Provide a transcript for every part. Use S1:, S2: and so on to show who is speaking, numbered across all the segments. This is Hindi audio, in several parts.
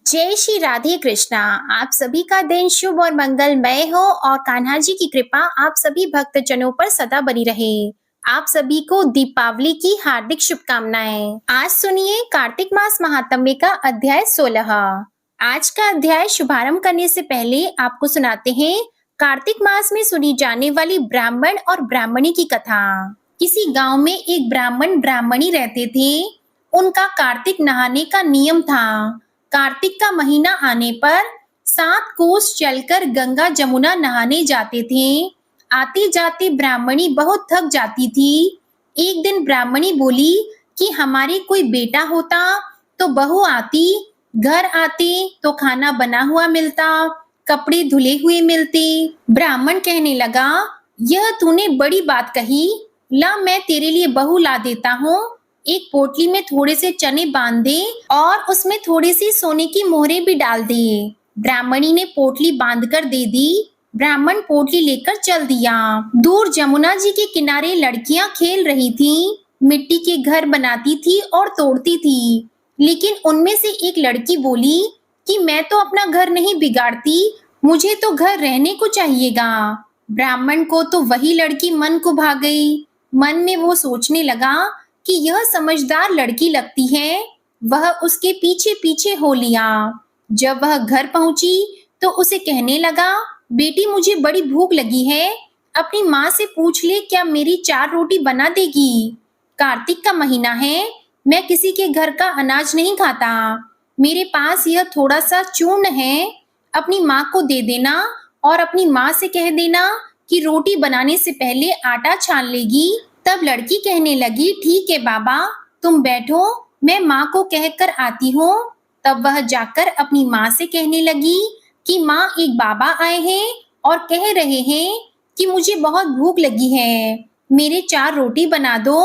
S1: जय श्री राधे कृष्णा। आप सभी का दिन शुभ और मंगलमय हो और कान्हा जी की कृपा आप सभी भक्तजनों पर सदा बनी रहे। आप सभी को दीपावली की हार्दिक शुभकामनाएं। आज सुनिए कार्तिक मास महात्म्य का अध्याय 16। आज का अध्याय शुभारंभ करने से पहले आपको सुनाते हैं कार्तिक मास में सुनी जाने वाली ब्राह्मण और ब्राह्मणी की कथा। किसी गांव में एक ब्राह्मण ब्राह्मणी रहते थे। उनका कार्तिक नहाने का नियम था। कार्तिक का महीना आने पर 7 कोस चलकर गंगा जमुना नहाने जाते थे। आते जाते ब्राह्मणी बहुत थक जाती थी। एक दिन ब्राह्मणी बोली कि हमारे कोई बेटा होता तो बहू आती, घर आते तो खाना बना हुआ मिलता, कपड़े धुले हुए मिलते। ब्राह्मण कहने लगा, यह तूने बड़ी बात कही, ला मैं तेरे लिए बहू ला देता हूँ। एक पोटली में थोड़े से चने बांध दे और उसमें थोड़ी सी सोने की मोहरें भी डाल दे। ब्राह्मणी ने पोटली बांधकर दे दी। ब्राह्मण पोटली लेकर चल दिया। दूर जमुना जी के किनारे लड़कियां खेल रही थीं, मिट्टी के घर बनाती थी और तोड़ती थी। लेकिन उनमें से एक लड़की बोली कि मैं तो अपना घर नहीं बिगाड़ती, मुझे तो घर रहने को चाहिएगा। ब्राह्मण को तो वही लड़की मन को भा गई। मन में वो सोचने लगा कि यह समझदार लड़की लगती है। वह उसके पीछे पीछे हो लिया। जब वह घर पहुंची तो उसे कहने लगा, बेटी मुझे बड़ी भूख लगी है, अपनी माँ से पूछ ले क्या मेरी 4 रोटी बना देगी। कार्तिक का महीना है, मैं किसी के घर का अनाज नहीं खाता। मेरे पास यह थोड़ा सा चूर्ण है, अपनी माँ को दे देना और अपनी माँ से कह देना कि रोटी बनाने से पहले आटा छान लेगी। तब लड़की कहने लगी, ठीक है बाबा, तुम बैठो, मैं माँ को कहकर आती हूँ। तब वह जाकर अपनी माँ से कहने लगी कि माँ, एक बाबा आए हैं और कह रहे हैं कि मुझे बहुत भूख लगी है, मेरे 4 रोटी बना दो।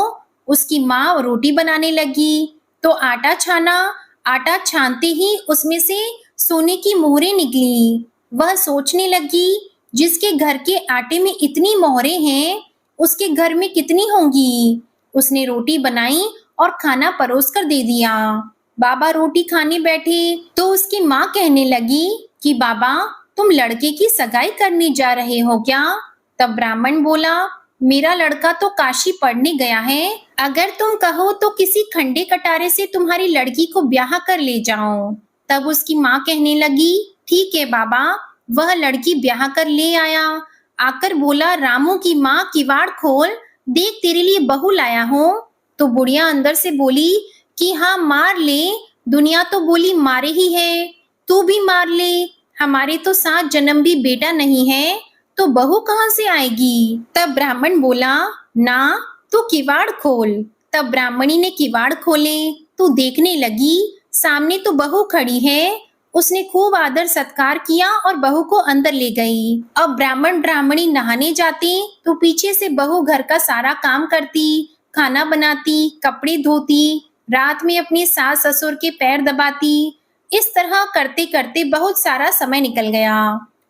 S1: उसकी माँ रोटी बनाने लगी तो आटा छाना। आटा छानते ही उसमें से सोने की मोहरें निकली। वह सोचने लगी, जिसके घर के आटे में इतनी मोहरें हैं उसके घर में कितनी होंगी। उसने रोटी बनाई और खाना परोस कर दे दिया। बाबा रोटी खाने बैठे तो उसकी माँ कहने लगी कि बाबा, तुम लड़के की सगाई करने जा रहे हो क्या? तब ब्राह्मण बोला, मेरा लड़का तो काशी पढ़ने गया है, अगर तुम कहो तो किसी खंडे कटारे से तुम्हारी लड़की को ब्याह कर ले जाओ। तब उसकी माँ कहने लगी, ठीक है बाबा। वह लड़की ब्याह कर ले आया। आकर बोला, रामू की माँ किवाड़ खोल, देख तेरे लिए बहू लाया हूँ। तो बुढ़िया अंदर से बोली कि हाँ मार ले, दुनिया तो बोली मारे ही है, तू भी मार ले, हमारे तो 7 जन्म भी बेटा नहीं है तो बहू कहाँ से आएगी। तब ब्राह्मण बोला, ना तू किवाड़ खोल। तब ब्राह्मणी ने किवाड़ खोले तो देखने लगी, सामने तो बहू खड़ी है। उसने खूब आदर सत्कार किया और बहू को अंदर ले गई। अब ब्राह्मण ब्राह्मणी नहाने जाते तो पीछे से बहू घर का सारा काम करती, खाना बनाती, कपड़े धोती, रात में अपने सास ससुर के पैर दबाती। इस तरह करते करते बहुत सारा समय निकल गया।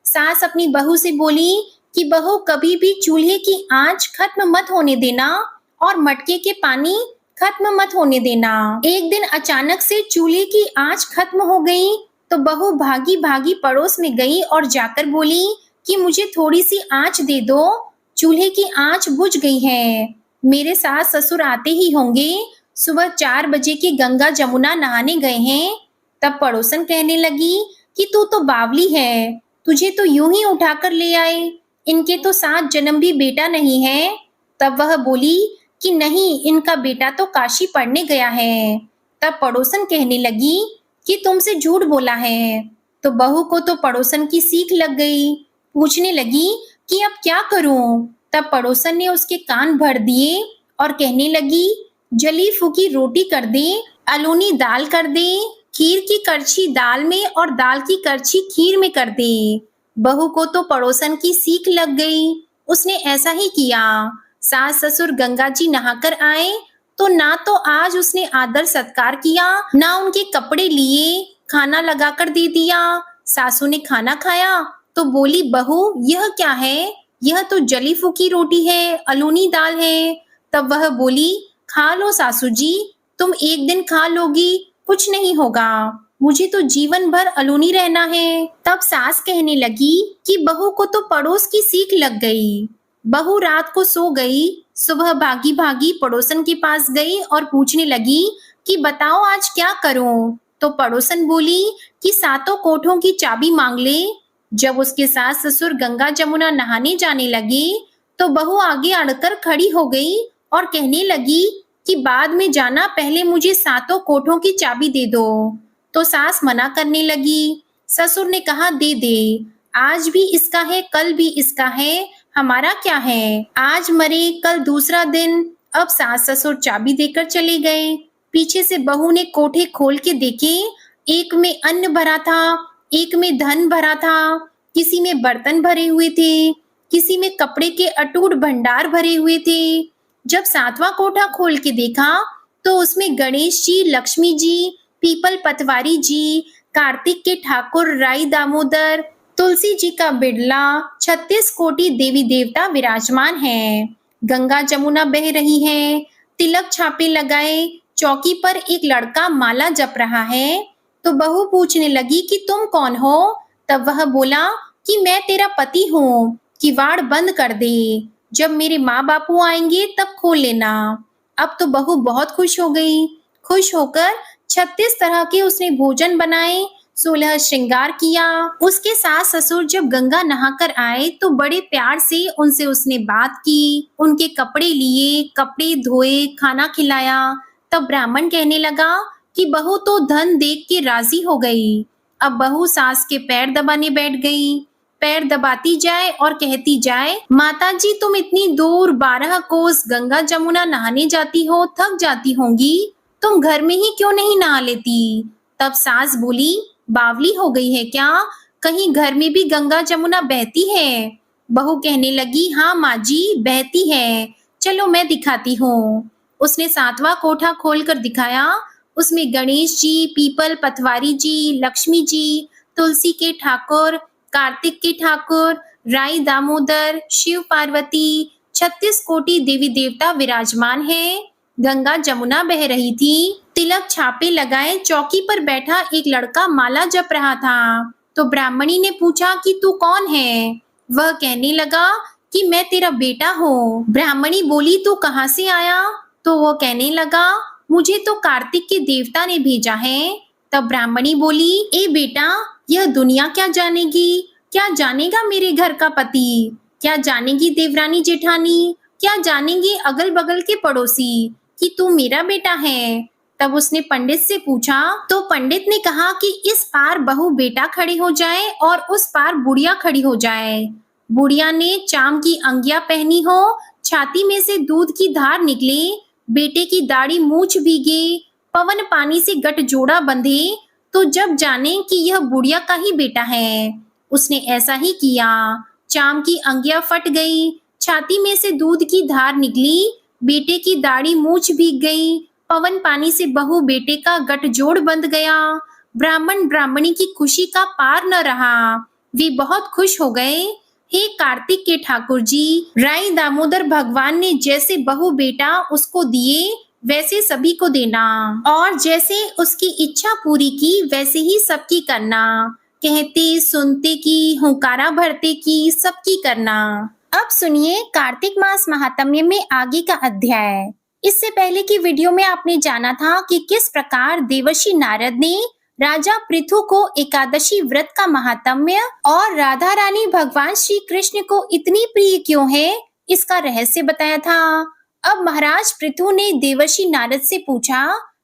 S1: सास अपनी बहू से बोली कि बहू, कभी भी चूल्हे की आंच खत्म मत होने देना और मटके के पानी खत्म मत होने देना। एक दिन अचानक से चूल्हे की आंच खत्म हो गई तो बहू भागी भागी पड़ोस में गई और जाकर बोली कि मुझे थोड़ी सी आंच दे दो, चूल्हे की आंच बुझ गई है, मेरे सास ससुर आते ही होंगे, सुबह 4 बजे के गंगा जमुना नहाने गए हैं। तब पड़ोसन कहने लगी कि तू तो बावली है, तुझे तो यूं ही उठाकर ले आए, इनके तो 7 जन्म भी बेटा नहीं है। तब वह बोली कि नहीं, इनका बेटा तो काशी पढ़ने गया है। तब पड़ोसन कहने लगी कि तुमसे झूठ बोला है। तो बहू को तो पड़ोसन की सीख लग गई, पूछने लगी कि अब क्या करूं। तब पड़ोसन ने उसके कान भर दिए और कहने लगी, जली फूकी रोटी कर दे, अलूनी दाल कर दे, खीर की करछी दाल में और दाल की करछी खीर में कर दे। बहू को तो पड़ोसन की सीख लग गई, उसने ऐसा ही किया। सास ससुर गंगा जी नहाकर आए तो ना तो आज उसने आदर सत्कार किया, ना उनके कपड़े लिए, खाना लगाकर दे दिया। सासू ने खाना खाया तो बोली, बहू यह क्या है, यह तो जली फूकी रोटी है, अलूनी दाल है। तब वह बोली, खा लो सासू जी, तुम एक दिन खा लोगी, कुछ नहीं होगा। मुझे तो जीवन भर अलोनी रहना है। तब सास कहने लगी कि बहू को तो पड़ोस की सीख लग गई। बहू रात को सो गई, सुबह भागी भागी पड़ोसन के पास गई और पूछने लगी कि बताओ आज क्या करूं। तो पड़ोसन बोली कि सातों कोठों की चाबी मांग ले। जब उसके सास ससुर गंगा जमुना नहाने जाने लगे तो बहू आगे अड़कर खड़ी हो गई और कहने लगी कि बाद में जाना, पहले मुझे सातों कोठों की चाबी दे दो। तो सास मना करने लगी। ससुर ने कहा दे दे, आज भी इसका है कल भी इसका है, हमारा क्या है, आज मरे कल दूसरा दिन। अब सास ससुर चाबी देकर चले गए। पीछे से बहू ने कोठे खोल के देखे, एक में अन्न भरा था, एक में धन भरा था, किसी में बर्तन भरे हुए थे, किसी में कपड़े के अटूट भंडार भरे हुए थे। जब सातवां कोठा खोल के देखा तो उसमें गणेश जी, लक्ष्मी जी, पीपल पतवारी जी, कार्तिक के ठाकुर राई दामोदर, तुलसी जी का बिड़ला, 36 कोटि देवी देवता विराजमान हैं। गंगा जमुना बह रही है, तिलक छापे लगाए चौकी पर एक लड़का माला जप रहा है। तो बहू पूछने लगी कि तुम कौन हो। तब वह बोला कि मैं तेरा पति हूँ, किवाड़ बंद कर दे, जब मेरे माँ बापू आएंगे तब खोल लेना। अब तो बहू बहुत खुश हो गई। खुश होकर 36 तरह के उसने भोजन बनाए, 16 श्रृंगार किया। उसके सास ससुर जब गंगा नहाकर आए तो बड़े प्यार से उनसे उसने बात की, उनके कपड़े लिए, कपड़े धोए, खाना खिलाया। तब ब्राह्मण कहने लगा कि बहू तो धन देख के राजी हो गई। अब बहू सास के पैर दबाने बैठ गई। पैर दबाती जाए और कहती जाए, माताजी तुम इतनी दूर 12 कोस गंगा जमुना नहाने जाती हो, थक जाती होंगी, तुम घर में ही क्यों नहीं नहा लेती। तब सास बोली, बावली हो गई है क्या, कहीं घर में भी गंगा जमुना बहती है। बहू कहने लगी, हाँ माँ जी बहती है, चलो मैं दिखाती हूँ। उसने सातवां कोठा खोलकर दिखाया। उसमें गणेश जी, पीपल पतवारी जी, लक्ष्मी जी, तुलसी के ठाकुर, कार्तिक के ठाकुर, राई दामोदर, शिव पार्वती, 36 कोटि देवी देवता विराजमान है। गंगा जमुना बह रही थी। तिलक छापे लगाए चौकी पर बैठा एक लड़का माला जप रहा था। तो ब्राह्मणी ने पूछा कि तू कौन है। वह कहने लगा कि मैं तेरा बेटा हूँ। ब्राह्मणी बोली, तू कहाँ से आया। तो वो कहने लगा, मुझे तो कार्तिक के देवता ने भेजा है। तब ब्राह्मणी बोली, ए बेटा, यह दुनिया क्या जानेगी, क्या जानेगा मेरे घर का पति, क्या जानेगी देवरानी जेठानी, क्या जानेंगे अगल बगल के पड़ोसी कि तू मेरा बेटा है। तब उसने पंडित से पूछा। तो पंडित ने कहा कि इस पार बहू बेटा खड़ी हो जाए और उस पार बुढ़िया खड़ी हो जाए। बुढ़िया ने चाम की अंगिया पहनी हो, छाती में से दूध की धार निकले, बेटे की दाढ़ी मूछ भीगे, पवन पानी से गठजोड़ा बंधे, तो जब जाने कि यह बुढ़िया का ही बेटा है। उसने ऐसा ही किया। चाम की अंगिया फट गई, छाती में से दूध की धार निकली, बेटे की दाढ़ी मूछ भीग गई, पवन पानी से बहू बेटे का गठजोड़ बंध गया। ब्राह्मण ब्राह्मणी की खुशी का पार न रहा। वे बहुत खुश हो गए। हे कार्तिक के ठाकुर जी, राई दामोदर भगवान ने जैसे बहू बेटा उसको दिए वैसे सभी को देना, और जैसे उसकी इच्छा पूरी की वैसे ही सबकी करना, कहते सुनते की, हुंकारा भरते की, सबकी करना। अब सुनिए कार्तिक मास महात्म्य में आगे का अध्याय। इससे पहले की वीडियो में आपने जाना था कि किस प्रकार देवर्षि नारद ने राजा पृथु को एकादशी व्रत का महात्म्य और राधा रानी भगवान श्री कृष्ण को इतनी प्रिय क्यों है, इसका रहस्य बताया था। अब महाराज पृथु ने देवर्षि नारद से पूछा,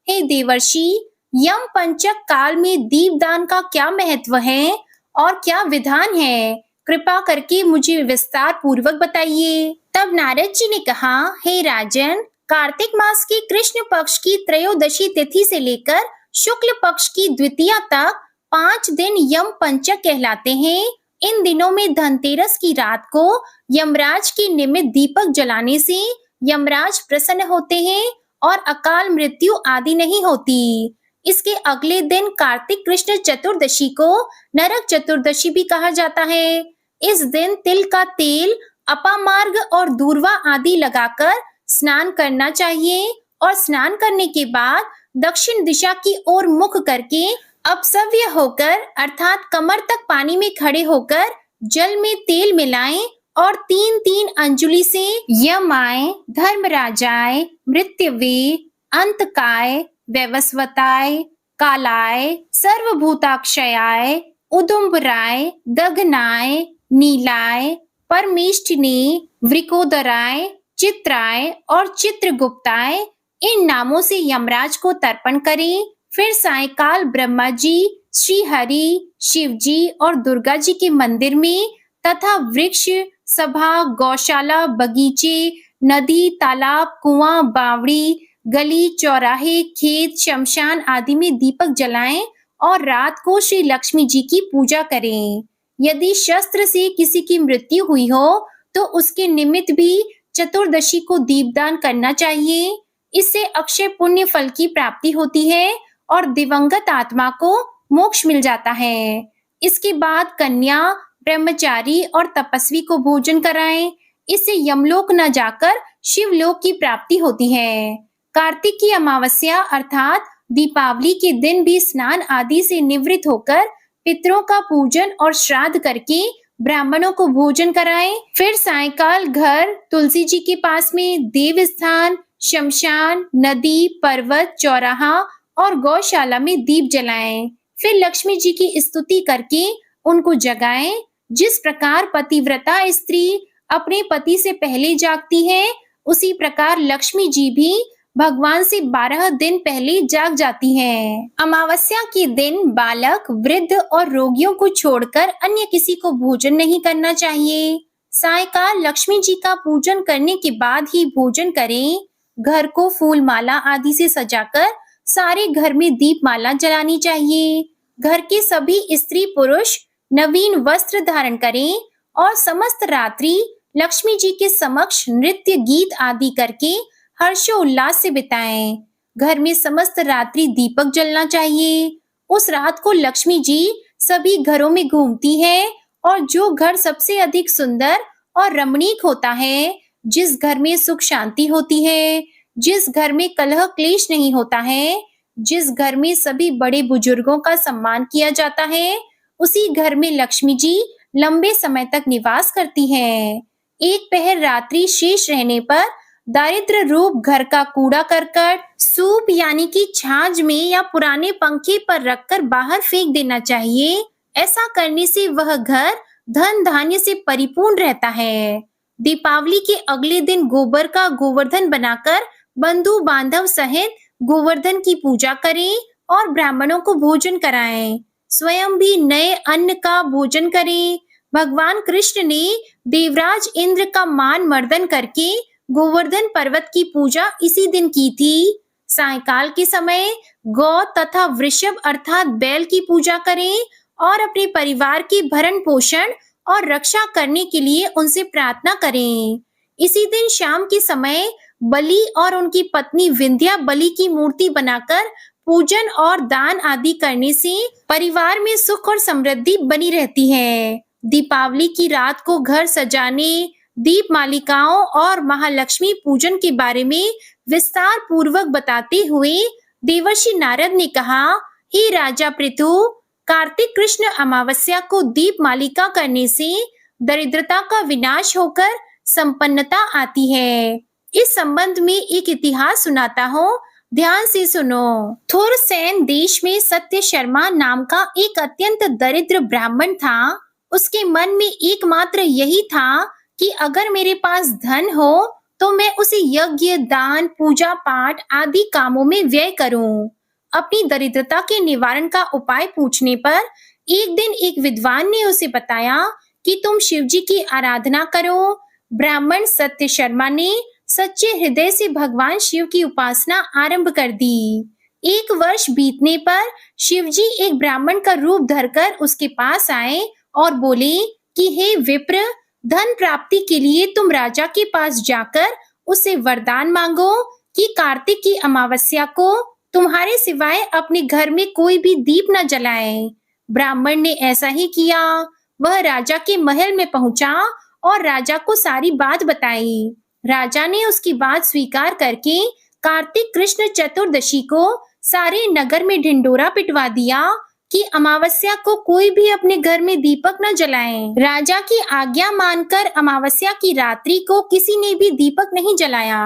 S1: हे देवर्षि, यम पंचक काल में दीपदान का क्या महत्व है और क्या विधान है, कृपा करके मुझे विस्तार पूर्वक बताइए। तब नारद जी ने कहा, हे राजन, कार्तिक मास की कृष्ण पक्ष की त्रयोदशी तिथि से लेकर शुक्ल पक्ष की द्वितीया तक 5 दिन यम पंचक कहलाते हैं। इन दिनों में धनतेरस की रात को यमराज के निमित्त दीपक जलाने से यमराज प्रसन्न होते हैं और अकाल मृत्यु आदि नहीं होती। इसके अगले दिन कार्तिक कृष्ण चतुर्दशी को नरक चतुर्दशी भी कहा जाता है। इस दिन तिल का तेल, अपामार्ग और दूर्वा आदि लगाकर स्नान करना चाहिए और स्नान करने के बाद दक्षिण दिशा की ओर मुख करके अपसव्य होकर अर्थात कमर तक पानी में खड़े होकर जल में तेल मिलाएं और 3-3 अंजुलि से यमाय, धर्मराजाय, मृत्यवे, अंतकाय, वैवस्वताय, कालाय, सर्वभूताक्षयाय, उदुम्बराय, दघनाय, नीलाय, परमेष्ठिने, वृकोदराय, चित्राय और चित्रगुप्ताय इन नामों से यमराज को तर्पण करें। फिर सायकाल ब्रह्मा जी, श्री हरि, शिव जी और दुर्गा जी के मंदिर में तथा वृक्ष, सभा, गौशाला, बगीचे, नदी, तालाब, कुआं, बावड़ी, गली, चौराहे, खेत, शमशान आदि में दीपक जलाएं और रात को श्री लक्ष्मी जी की पूजा करें। यदि शस्त्र से किसी की मृत्यु हुई हो तो उसके निमित्त भी चतुर्दशी को दीपदान करना चाहिए। इससे अक्षय पुण्य फल की प्राप्ति होती है और दिवंगत आत्मा को मोक्ष मिल जाता है। इसके बाद कन्या, ब्रह्मचारी और तपस्वी को भोजन कराएं। इससे यमलोक न जाकर शिवलोक की प्राप्ति होती है। कार्तिक की अमावस्या अर्थात दीपावली के दिन भी स्नान आदि से निवृत्त होकर पितरों का पूजन और श्राद्ध करके ब्राह्मणों को भोजन कराएं। फिर सायकाल घर, तुलसी जी के पास में देव स्थान, शमशान, नदी, पर्वत, चौराहा और गौशाला में दीप जलाएं। फिर लक्ष्मी जी की स्तुति करके उनको जगाएं। जिस प्रकार पतिव्रता स्त्री अपने पति से पहले जागती है, उसी प्रकार लक्ष्मी जी भी भगवान से 12 दिन पहले जाग जाती हैं। अमावस्या के दिन बालक, वृद्ध और रोगियों को छोड़कर अन्य किसी को भोजन नहीं करना चाहिए। सायकाल लक्ष्मी जी का पूजन करने के बाद ही भोजन करें। घर को फूल माला आदि से सजाकर सारे घर में दीप माला जलानी चाहिए। घर के सभी स्त्री पुरुष नवीन वस्त्र धारण करें और समस्त रात्रि लक्ष्मी जी के समक्ष नृत्य, गीत आदि करके हर्षोल्लास से बिताएं। घर में समस्त रात्रि दीपक जलना चाहिए। उस रात को लक्ष्मी जी सभी घरों में घूमती है और जो घर सबसे अधिक सुंदर और रमणीक होता है, जिस घर में सुख शांति होती है, जिस घर में कलह क्लेश नहीं होता है, जिस घर में सभी बड़े बुजुर्गों का सम्मान किया जाता है, उसी घर में लक्ष्मी जी लंबे समय तक निवास करती हैं। एक पहर रात्रि शेष रहने पर दारिद्र रूप घर का कूड़ा करकट सूप यानी कि छाछ में या पुराने पंखे पर रखकर बाहर फेंक देना चाहिए। ऐसा करने से वह घर धन धान्य से परिपूर्ण रहता है। दीपावली के अगले दिन गोबर का गोवर्धन बनाकर बंधु बांधव सहित गोवर्धन की पूजा करें और ब्राह्मणों को भोजन कराएं। स्वयं भी नए अन्न का भोजन करें। भगवान कृष्ण ने देवराज इंद्र का मान मर्दन करके गोवर्धन पर्वत की पूजा इसी दिन की थी। सायकाल के समय गौ तथा वृषभ अर्थात बैल की पूजा करें और अपने परिवार के भरण पोषण और रक्षा करने के लिए उनसे प्रार्थना करें। इसी दिन शाम के समय बलि और उनकी पत्नी विंध्या बलि की मूर्ति बनाकर पूजन और दान आदि करने से परिवार में सुख और समृद्धि बनी रहती है। दीपावली की रात को घर सजाने, दीप मालिकाओं और महालक्ष्मी पूजन के बारे में विस्तार पूर्वक बताते हुए देवर्षि नारद ने कहा, हे राजा पृथु, कार्तिक कृष्ण अमावस्या को दीप मालिका करने से दरिद्रता का विनाश होकर संपन्नता आती है। इस संबंध में एक इतिहास सुनाता हूँ, ध्यान से सुनो। थुरसेन देश में सत्य शर्मा नाम का एक अत्यंत दरिद्र ब्राह्मण था। उसके मन में एकमात्र यही था कि अगर मेरे पास धन हो तो मैं उसे यज्ञ, दान, पूजा पाठ आदि कामों में व्यय करूं। अपनी दरिद्रता के निवारण का उपाय पूछने पर एक दिन एक विद्वान ने उसे बताया कि तुम शिव जी की आराधना करो। ब्राह्मण सत्य शर्मा ने सच्चे हृदय से भगवान शिव की उपासना आरंभ कर दी। 1 वर्ष बीतने पर शिव जी एक ब्राह्मण का रूप धरकर उसके पास आए और बोले कि हे विप्र, धन प्राप्ति के लिए तुम राजा के पास जाकर उससे वरदान मांगो कि कार्तिक की अमावस्या को तुम्हारे सिवाय अपने घर में कोई भी दीप न जलाए। ब्राह्मण ने ऐसा ही किया। वह राजा के महल में पहुंचा और राजा को सारी बात बताई। राजा ने उसकी बात स्वीकार करके कार्तिक कृष्ण चतुर्दशी को सारे नगर में ढिंडोरा पिटवा दिया कि अमावस्या को कोई भी अपने घर में दीपक न जलाए। राजा की आज्ञा मानकर अमावस्या की रात्रि को किसी ने भी दीपक नहीं जलाया।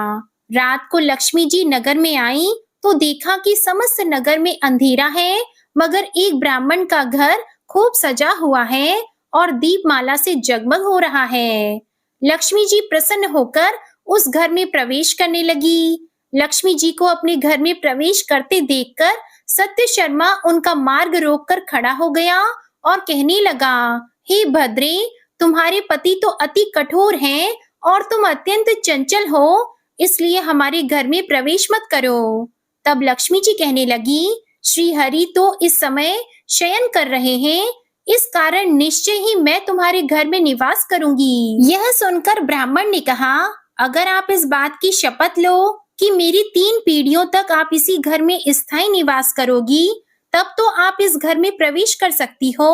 S1: रात को लक्ष्मी जी नगर में आई तो देखा कि समस्त नगर में अंधेरा है, मगर एक ब्राह्मण का घर खूब सजा हुआ है और दीपमाला से जगमग हो रहा है। लक्ष्मी जी प्रसन्न होकर उस घर में प्रवेश करने लगी। लक्ष्मी जी को अपने घर में प्रवेश करते देखकर सत्य शर्मा उनका मार्ग रोककर खड़ा हो गया और कहने लगा, हे भद्रे, तुम्हारे पति तो अति कठोर हैं और तुम अत्यंत चंचल हो, इसलिए हमारे घर में प्रवेश मत करो। तब लक्ष्मी जी कहने लगी, श्री हरि तो इस समय शयन कर रहे हैं, इस कारण निश्चय ही मैं तुम्हारे घर में निवास करूंगी। यह सुनकर ब्राह्मण ने कहा, अगर आप इस बात की शपथ लो कि मेरी 3 पीढ़ियों तक आप इसी घर में स्थायी निवास करोगी, तब तो आप इस घर में प्रवेश कर सकती हो,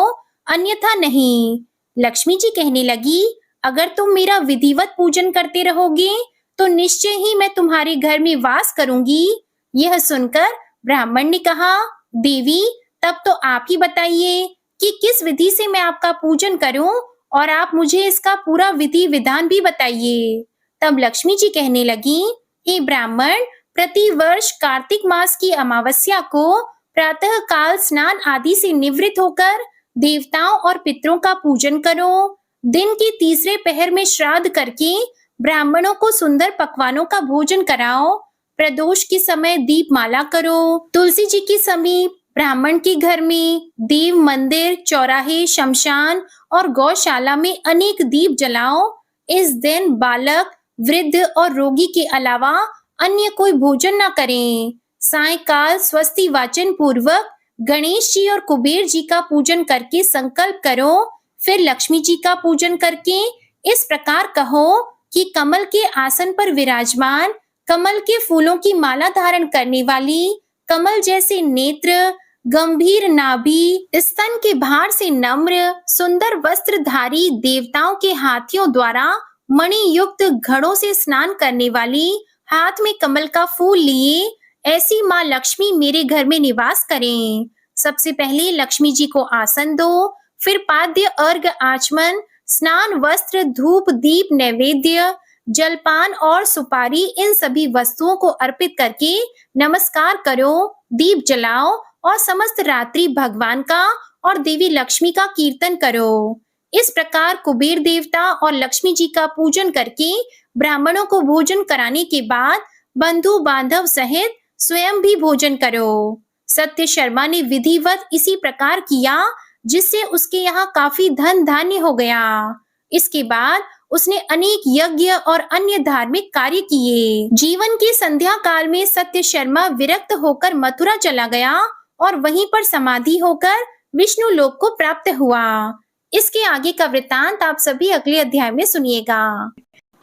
S1: अन्यथा नहीं। लक्ष्मी जी कहने लगी, अगर तुम मेरा विधिवत पूजन करते रहोगे तो निश्चय ही मैं तुम्हारे घर में वास करूंगी। यह सुनकर ब्राह्मण ने कहा, देवी, तब तो आप ही बताइए कि किस विधि से मैं आपका पूजन करूं और आप मुझे इसका पूरा विधि विधान भी बताइए। तब लक्ष्मी जी कहने लगी, हे ब्राह्मण, प्रति वर्ष कार्तिक मास की अमावस्या को प्रातः काल स्नान आदि से निवृत्त होकर देवताओं और पितरों का पूजन करो। दिन के तीसरे पहर में श्राद्ध करके ब्राह्मणों को सुंदर पकवानों का भोजन कराओ। प्रदोष के समय दीपमाला करो। तुलसी जी के समीप, ब्राह्मण के घर में, देव मंदिर, चौराहे, शमशान और गौशाला में अनेक दीप जलाओ। इस दिन बालक, वृद्ध और रोगी के अलावा अन्य कोई भोजन न करें। सायंकाल स्वस्ति वाचन पूर्वक गणेश जी और कुबेर जी का पूजन करके संकल्प करो। फिर लक्ष्मी जी का पूजन करके इस प्रकार कहो कि कमल के आसन पर विराजमान, कमल के फूलों की माला धारण करने वाली, कमल जैसे नेत्र, गंभीर नाभि, स्तन के भार से नम्र, सुंदर वस्त्रधारी, देवताओं के हाथियों द्वारा मणि युक्त घड़ों से स्नान करने वाली, हाथ में कमल का फूल लिए ऐसी माँ लक्ष्मी मेरे घर में निवास करें। सबसे पहले लक्ष्मी जी को आसन दो, फिर पाद्य, अर्घ, आचमन, स्नान, वस्त्र, धूप, दीप, नैवेद्य, जलपान और सुपारी, इन सभी वस्तुओं को अर्पित करके नमस्कार करो, दीप जलाओ और समस्त रात्रि भगवान का और देवी लक्ष्मी का कीर्तन करो। इस प्रकार कुबेर देवता और लक्ष्मी जी का पूजन करके ब्राह्मणों को भोजन कराने के बाद बंधु बांधव सहित स्वयं भी भोजन करो। सत्य शर्मा ने विधिवत इसी प्रकार किया, जिससे उसके यहाँ काफी धन धान्य हो गया। इसके बाद उसने अनेक यज्ञ और अन्य धार्मिक कार्य किए। जीवन के संध्या काल में सत्य शर्मा विरक्त होकर मथुरा चला गया और वहीं पर समाधि होकर विष्णु लोक को प्राप्त हुआ। इसके आगे का वृत्तांत आप सभी अगले अध्याय में सुनिएगा।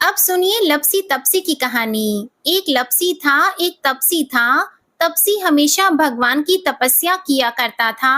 S1: अब सुनिए लपसी तपसी की कहानी। एक लपसी था, एक तपसी था। तपसी हमेशा भगवान की तपस्या किया करता था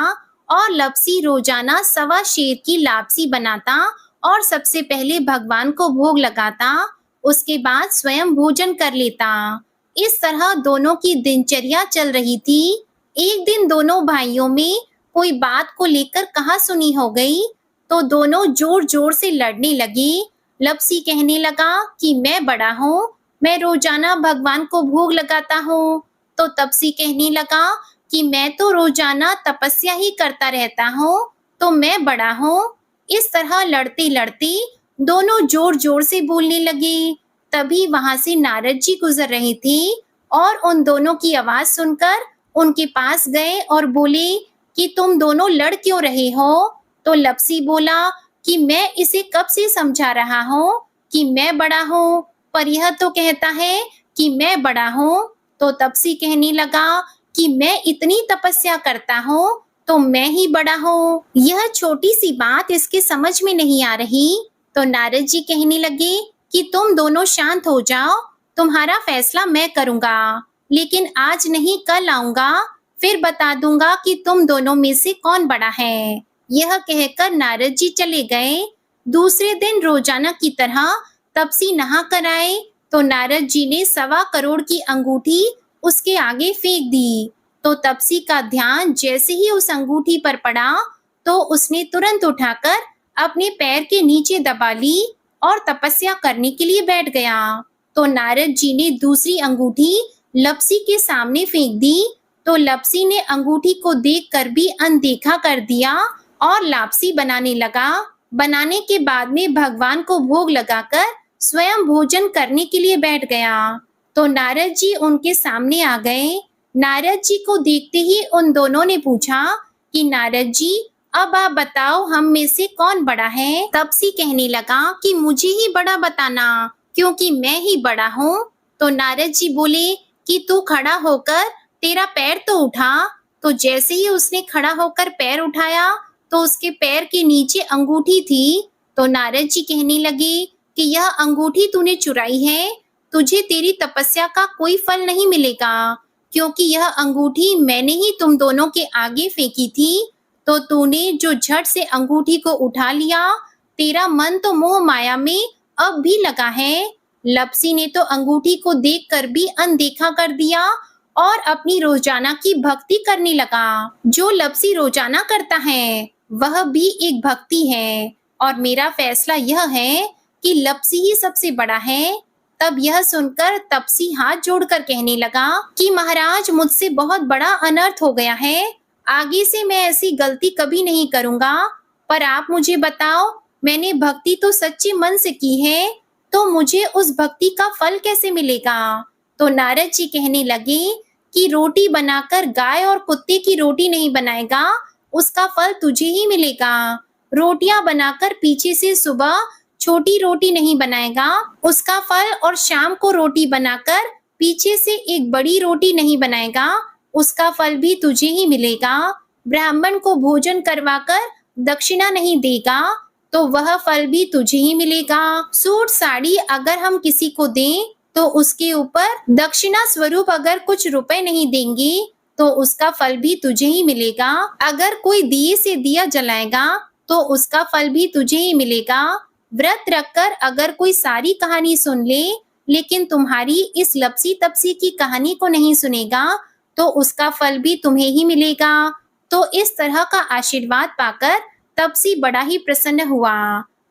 S1: और लपसी रोजाना 1.25 शेर की लापसी बनाता और सबसे पहले भगवान को भोग लगाता, उसके बाद स्वयं भोजन कर लेता। इस तरह दोनों की दिनचर्या चल रही थी। एक दिन दोनों भाइयों में कोई बात को लेकर कहासुनी हो गई तो दोनों जोर जोर से लड़ने लगे। लपसी कहने लगा कि मैं बड़ा हूँ, मैं रोजाना भगवान को भोग लगाता हूँ। तो तपसी कहने लगा कि मैं तो रोजाना तपस्या ही करता रहता हूँ, तो मैं बड़ा हूँ। इस तरह लड़ते लड़ते दोनों जोर जोर से बोलने लगे। तभी वहां से नारद जी गुजर रहे थे और उन दोनों की आवाज सुनकर उनके पास गए और बोले कि तुम दोनों लड़ क्यों रहे हो? तो लपसी बोला कि मैं इसे कब से समझा रहा हूँ कि मैं बड़ा हूँ, पर यह तो कहता है कि मैं बड़ा हूँ। तो तपसी कहने लगा कि मैं इतनी तपस्या करता हूँ तो मैं ही बड़ा हूँ। यह छोटी सी बात इसके समझ में नहीं आ रही। तो नारद जी कहने लगे कि तुम दोनों शांत हो जाओ, तुम्हारा फैसला मैं करूँगा, लेकिन आज नहीं कल आऊँगा, फिर बता दूंगा कि तुम दोनों में से कौन बड़ा है। यह कहकर नारद जी चले गए। दूसरे दिन रोजाना की तरह तपसी नहा कर आए तो नारद जी ने 1.25 करोड़ की अंगूठी उसके आगे फेंक दी। तो तपसी का ध्यान जैसे ही उस अंगूठी पर पड़ा, तो उसने तुरंत उठाकर अपने पैर के नीचे दबा ली और तपस्या करने के लिए बैठ गया। तो नारद जी ने दूसरी अंगूठी लपसी के सामने फेंक दी, तो लपसी ने अंगूठी को देखकर भी अनदेखा कर दिया और लापसी बनाने लगा। बनाने के बाद में भगवान को भोग लगाकर स्वयं भोजन करने के लिए बैठ गया। तो नारद जी उनके सामने आ गए। नारद जी को देखते ही उन दोनों ने पूछा कि नारद जी, अब आप बताओ हम में से कौन बड़ा है? तपसी कहने लगा कि मुझे ही बड़ा बताना, क्योंकि मैं ही बड़ा हूँ। तो नारद जी बोले कि तू खड़ा होकर तेरा पैर तो उठा। तो जैसे ही उसने खड़ा होकर पैर उठाया, तो उसके पैर के नीचे अंगूठी थी। तो नारद जी कहने लगे कि यह अंगूठी तूने चुराई है, तुझे तेरी तपस्या का कोई फल नहीं मिलेगा, क्योंकि यह अंगूठी मैंने ही तुम दोनों के आगे फेंकी थी। तो तूने जो झट से अंगूठी को उठा लिया, तेरा मन तो मोह माया में अब भी लगा है। लपसी ने तो अंगूठी को देखकर भी अनदेखा कर दिया और अपनी रोजाना की भक्ति करने लगा। जो लपसी रोजाना करता है, वह भी एक भक्ति है, और मेरा फैसला यह है कि लपसी ही सबसे बड़ा है। तब यह सुनकर तपसी हाथ जोड़कर कहने लगा कि महाराज, मुझसे बहुत बड़ा अनर्थ हो गया है, आगे से मैं ऐसी गलती कभी नहीं करूंगा। पर आप मुझे बताओ, मैंने भक्ति तो सच्चे मन से की है, तो मुझे उस भक्ति का फल कैसे मिलेगा? तो नारद जी कहने लगे कि रोटी बनाकर गाय और कुत्ते की रोटी नहीं बनाएगा, उसका फल तुझे ही मिलेगा। रोटियां बनाकर पीछे से सुबह छोटी रोटी नहीं बनाएगा, उसका फल, और शाम को रोटी बनाकर पीछे से एक बड़ी रोटी नहीं बनाएगा, उसका फल भी तुझे ही मिलेगा। ब्राह्मण को भोजन करवाकर दक्षिणा नहीं देगा, तो वह फल भी तुझे ही मिलेगा। सूट साड़ी अगर हम किसी को दें, तो उसके ऊपर दक्षिणा स्वरूप अगर कुछ रुपए नहीं देंगे, तो उसका फल भी तुझे ही मिलेगा। अगर कोई दिए से दिया जलाएगा, तो उसका फल भी तुझे ही मिलेगा। व्रत रखकर अगर कोई सारी कहानी सुन ले, लेकिन तुम्हारी इस लपसी तपसी की कहानी को नहीं सुनेगा, तो उसका फल भी तुम्हें ही मिलेगा। तो इस तरह का आशीर्वाद पाकर तपसी बड़ा ही प्रसन्न हुआ।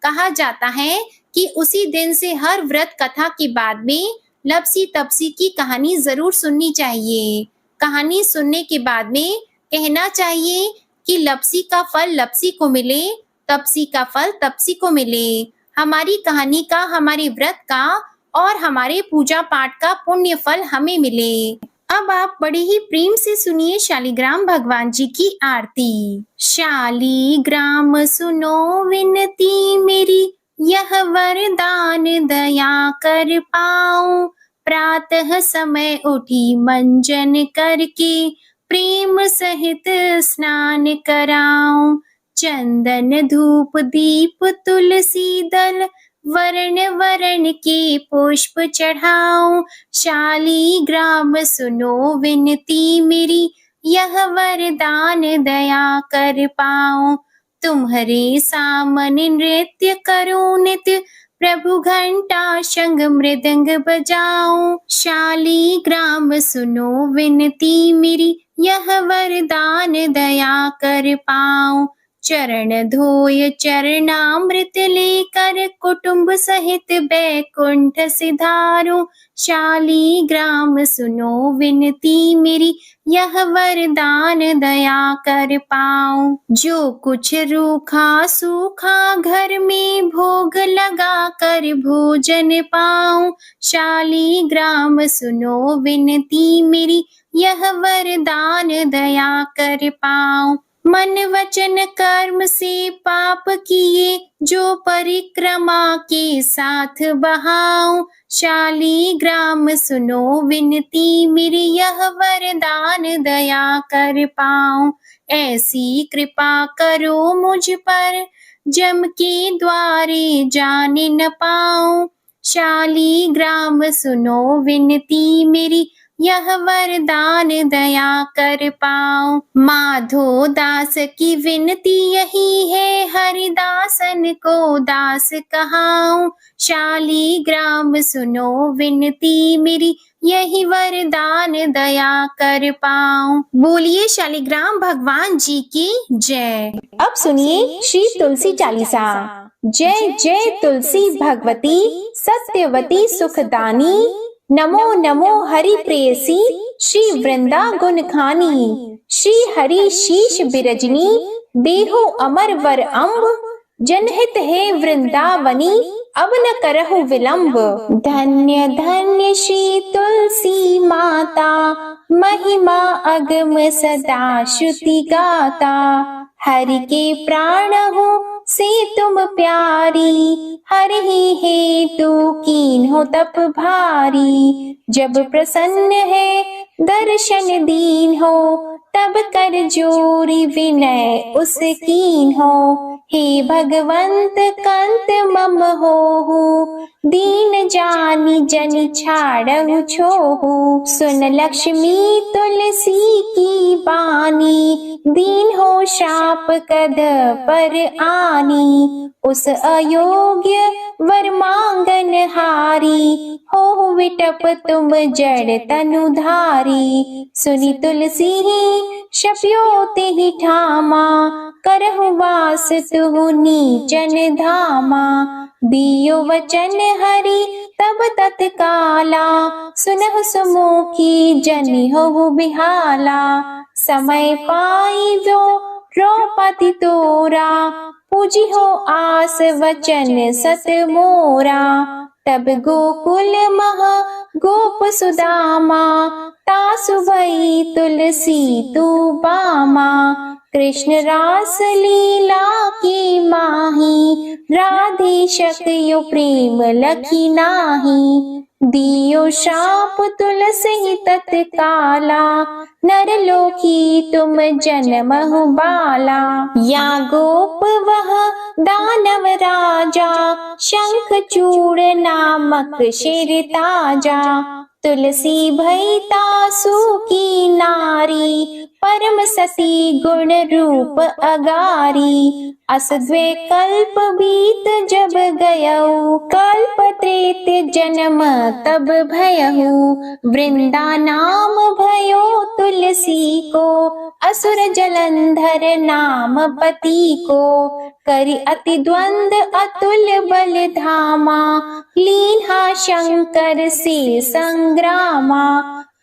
S1: कहा जाता है कि उसी दिन से हर व्रत कथा के बाद में लपसी तपसी की कहानी जरूर सुननी चाहिए। कहानी सुनने के बाद में कहना चाहिए कि लपसी का फल लपसी को मिले, तपसी का फल तपसी को मिले। हमारी कहानी का, हमारे व्रत का और हमारे पूजा पाठ का पुण्य फल हमें मिले। अब आप बड़े ही प्रेम से सुनिए शालिग्राम भगवान जी की आरती। शालिग्राम सुनो विनती मेरी, यह वरदान दया कर पाऊं। प्रातः समय उठी मंजन करके, प्रेम सहित स्नान कराऊं। चंदन धूप दीप तुलसी दल, वर्ण वर्ण के पुष्प चढ़ाऊं। शालिग्राम सुनो विनती मेरी, यह वरदान दया कर पाऊं। तुम्हारे सामने नृत्य करूं नित्य, प्रभु घंटा शंख मृदंग बजाऊं। शालिग्राम सुनो विनती मेरी, यह वरदान दया कर पाऊं। चरण धोय चरणामृत लेकर, कुटुंब सहित बैकुंठ सिधारूं। शालिग्राम सुनो विनती मेरी, यह वरदान दया कर पाऊं। जो कुछ रूखा सूखा घर में, भोग लगा कर भोजन पाऊं। शालिग्राम सुनो विनती मेरी, यह वरदान दया कर पाऊं। मन वचन कर्म से पाप किए, जो परिक्रमा के साथ बहाऊं। शालिग्राम सुनो विनती मेरी, यह वरदान दया कर पाऊं। ऐसी कृपा करो मुझ पर, जम के द्वारे जाने न पाऊं। शालिग्राम सुनो विनती मेरी, यह वरदान दया कर पाओ। माधो दास की विनती यही है, हरिदासन को दास कहाऊं। शालिग्राम सुनो विनती मेरी, यही वरदान दया कर पाऊं। बोलिए शालिग्राम भगवान जी की जय। अब सुनिए श्री तुलसी चालीसा। जय जय तुलसी भगवती, सत्यवती सुखदानी। नमो नमो हरि प्रेयसी, श्री वृंदा गुण खानी। श्री हरि शीश बिरजनी, देहो अमर वर अम्ब। जनहित है वृंदावनी, अब न करहु विलंब। धन्य धन्य श्री तुलसी माता, महिमा अगम सदा श्रुति गाता। हरि के प्राण हो से तुम प्यारी, हरि ही हेतु कीन्हो तप भारी। जब प्रसन्न है दर्शन दीन हो, तब कर जोरी विनय उस कीन हो। हे भगवंत कंत मम होहु, दीन जानी जन छाड़हु छोहु। सुन लक्ष्मी तुलसी की बानी, दीन हो शाप कद पर आनी। उस अयोग्य वर मांगन हारी, हो विटप तुम जड़ तनुधारी। सुनी तुलसी शप्यो तेहि ठामा, करहु वास तुहु नीचन धामा। दियो वचन हरि तब तत्काला, सुनहु सुमुखी जनि होहु बिहाला। समय पाई जो द्रौपदी तोरा, पूजी हो आस वचन सत मोरा। तब गोकुल महा गोप सुदामा, तासु भई तुलसी तू बामा। कृष्ण रास लीला की माही, राधे शक्यो प्रेम लखी नाही। दियो शाप तुलसी तत्काला, नरलोकी तुम जन्महु बाला। या गोप वह दानव राजा, शंख चूड़ नामक शेर ताजा। तुलसी भई तासु की नारी, परम सती गुण रूप अगारी। अस द्वे कल्प बीत जब गयऊ, कल्प त्रेत जन्म तब भयहु। वृंदा नाम भयो तुलसी को, असुर जलंधर नाम पति को। करि अति द्वंद अतुल बल धामा, लीन्हा शंकर से संग्रामा।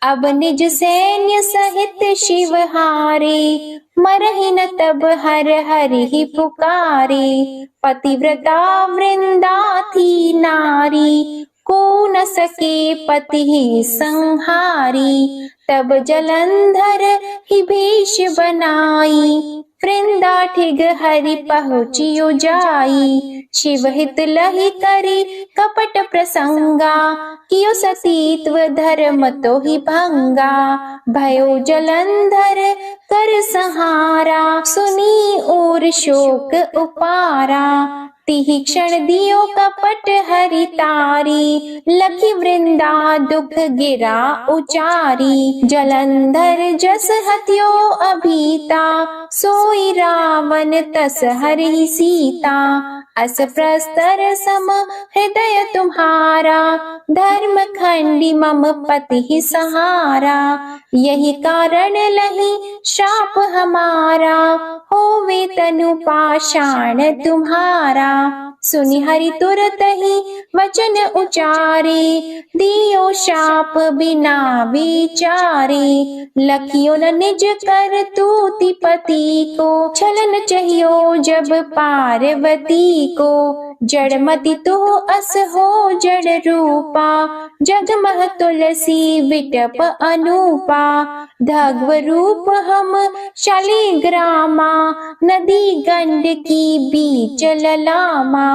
S1: अब निज सैन्य सहित शिव हारे, मरहि न तब हर हरि ही पुकारे। पतिव्रता वृंदा थी नारी, को न सके पति ही संहारी। तब जलंधर ही भेष बनाई, वृंदा ठिग हरि पहुँचियो जाई। शिव हित लहि करी कपट प्रसंगा, कियो सतीत्व धर्म तो ही भंगा। भयो जलंधर कर संहारा, सुनी और शोक उपारा। तिहि क्षण दियो कपट हरि तारी, लखी वृंदा दुख गिरा उचारी। जलंधर जस हत्यो अभीता, सोई रावण तस हरि सीता। अस प्रस्तर सम हृदय तुम्हारा, धर्म खंडी मम पति ही सहारा। यही कारण लही शाप हमारा, होवे तनु पाषाण तुम्हारा। सुनि हरि तुरत ही वचन उचारे, दियो शाप बिना विचारे। लखियो न निज कर तूति पति को, छलन चाहियो जब पार्वती को। जड़मति तो अस हो जड़ रूपा, जगमह तुलसी विटप अनूपा। धग्व रूप हम शालिग्रामा, नदी गंड की बीच ललामा।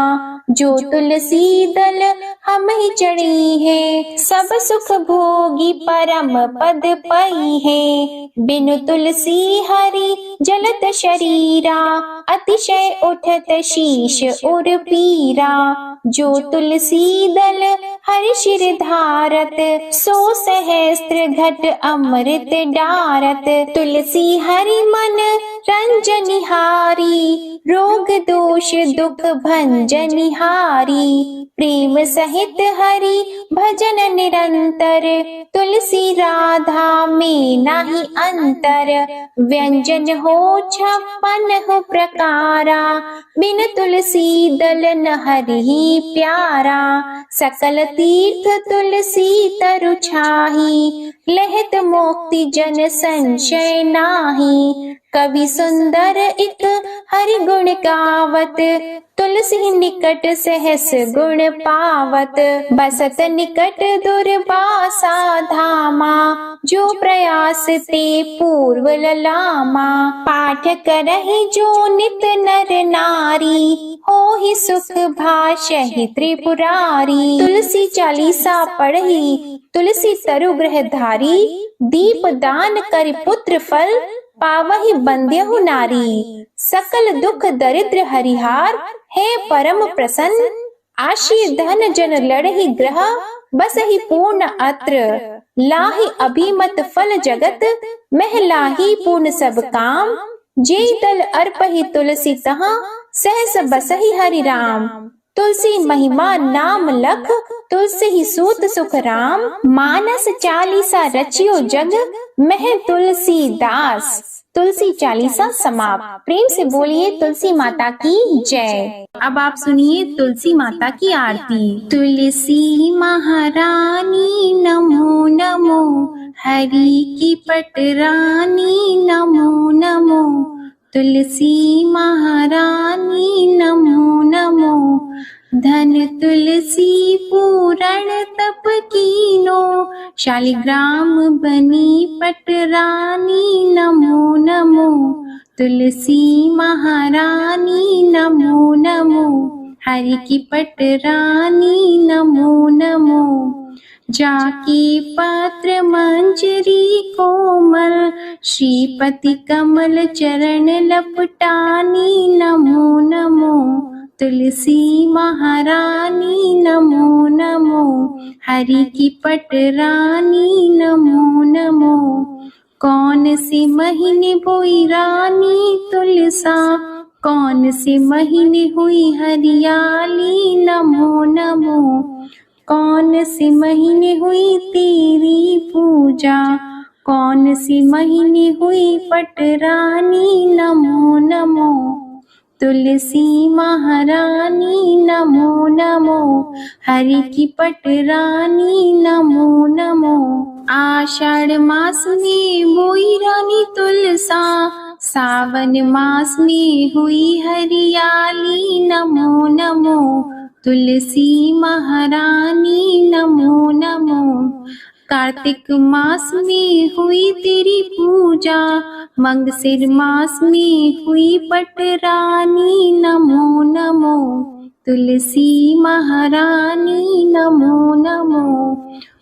S1: जो तुलसी दल हम ही चढ़ी है, सब सुख भोगी परम पद पई है। बिनु तुलसी हरि जलत शरीरा, अतिशय उठत शीश उर पीरा। जो तुलसी दल हर शिर धारत, सो सहस्त्र घट अमृत डारत। तुलसी हरि मन रंजनिहारी, रोग दोष दुख भंजनिहारी। प्रेम सहित हरि भजन निरंतर, तुलसी राधा में नाही अंतर। व्यंजन हो 56 प्रकारा, बिन तुलसी दल न हरि प्यारा। सकल तीर्थ तुलसी तरु छाही, लहत मोक्ति जन संशय नाही। कवि सुंदर एक हरि गुण गावत, तुलसी निकट सहस गुण पावत। बसत निकट दुर्वासा धामा, जो प्रयास ते पूर्व ललामा। पाठ करहि जो नित नर नारी, होहि सुख भाषहि त्रिपुरारी। तुलसी चालीसा पढ़ी, तुलसी तरु ग्रह धारी। दीप दान कर पुत्र फल, पावहि बंध्यहु नारी। सकल दुख दरिद्र हरिहार, है परम प्रसन्न। आशी धन जन लड़हि ग्रह, बसहि पूर्ण अत्र। लाहि अभिमत फल जगत, मह लाहि पूर्ण सब काम। जे दल अर्पहि तुलसी तहाँ, सहस बसहि हरि राम। तुलसी महिमा नाम लख, तुलसी ही सूत सुख राम। मानस चालीसा रचियो जग, मह तुलसी दास। तुलसी चालीसा समाप्त। प्रेम से बोलिए तुलसी माता की जय। अब आप सुनिए तुलसी माता की आरती। तुलसी महारानी नमो नमो, हरि की पटरानी नमो नमो। तुलसी महारानी नमो नमो, धन तुलसी पूरण तप कीनो। शालिग्राम बनी पटरानी नमो नमो। तुलसी महारानी नमो नमो, हरि की पटरानी नमो नमो। जाकी पत्र मंजरी कोमल, श्रीपति कमल चरण लपटानी नमो नमो। तुलसी महारानी नमो नमो, हरि की पटरानी नमो नमो। कौन से महीने बोई रानी तुलसा, कौन से महीने हुई हरियाली नमो नमो। कौन से महीने हुई तेरी पूजा, कौन से महीने हुई पटरानी नमो नमो। तुलसी महारानी नमो नमो, हरि की पटरानी नमो नमो। आषाढ़ मास में बोई रानी तुलसा, सावन मास में हुई हरियाली नमो नमो। तुलसी महारानी नमो नमो। कार्तिक मास में हुई तेरी पूजा, मंगसिर मास में हुई पटरानी नमो नमो। तुलसी महारानी नमो नमो।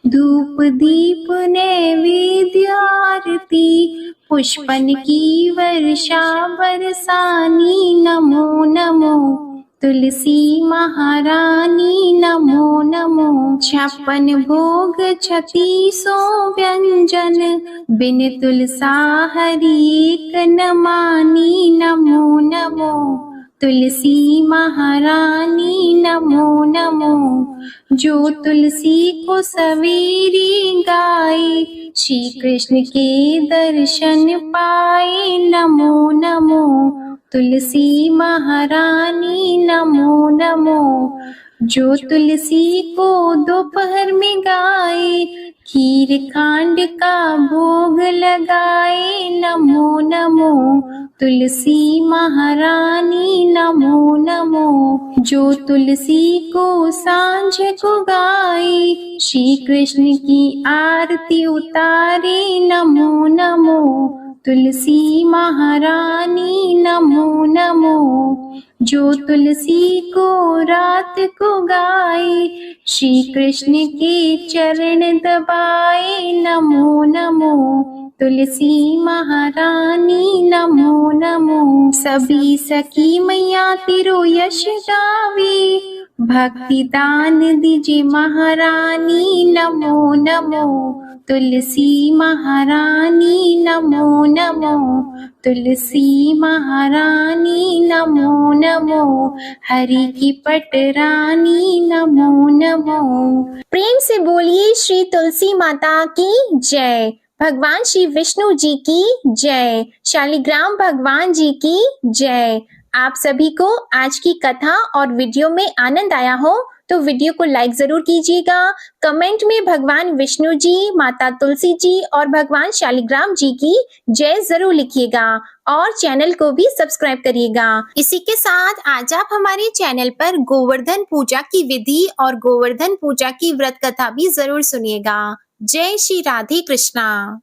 S1: धूप दीप नैवेद्य आरती, पुष्पन की वर्षा बरसानी नमो नमो। तुलसी महारानी नमो नमो। 56 भोग 3600 व्यंजन, बिन तुलसा हरि एक न मानी नमो नमो। तुलसी महारानी नमो नमो। जो तुलसी को सवेरे गाए, श्री कृष्ण के दर्शन पाए नमो नमो। तुलसी महारानी नमो नमो। जो तुलसी को दोपहर में गाए, खीर खांड का भोग लगाए नमो नमो। तुलसी महारानी नमो नमो। जो तुलसी को सांझ को गाए, श्री कृष्ण की आरती उतारे नमो नमो। तुलसी महारानी नमो नमो। जो तुलसी को रात को गाए, श्री कृष्ण के चरण दबाए नमो नमो। तुलसी महारानी नमो नमो। सभी सखी मैया तेरो यश गावे, भक्ति दान दीजिए महारानी, नमो नमो। तुलसी महारानी नमो नमो, तुलसी महारानी नमो नमो, हरि की पटरानी नमो नमो। प्रेम से बोलिए श्री तुलसी माता की जय। भगवान श्री विष्णु जी की जय। शालिग्राम भगवान जी की जय। आप सभी को आज की कथा और वीडियो में आनंद आया हो तो वीडियो को लाइक जरूर कीजिएगा। कमेंट में भगवान विष्णु जी, माता तुलसी जी और भगवान शालिग्राम जी की जय जरूर लिखिएगा और चैनल को भी सब्सक्राइब करिएगा। इसी के साथ आज आप हमारे चैनल पर गोवर्धन पूजा की विधि और गोवर्धन पूजा की व्रत कथा भी जरूर सुनिएगा। जय श्री राधे कृष्णा।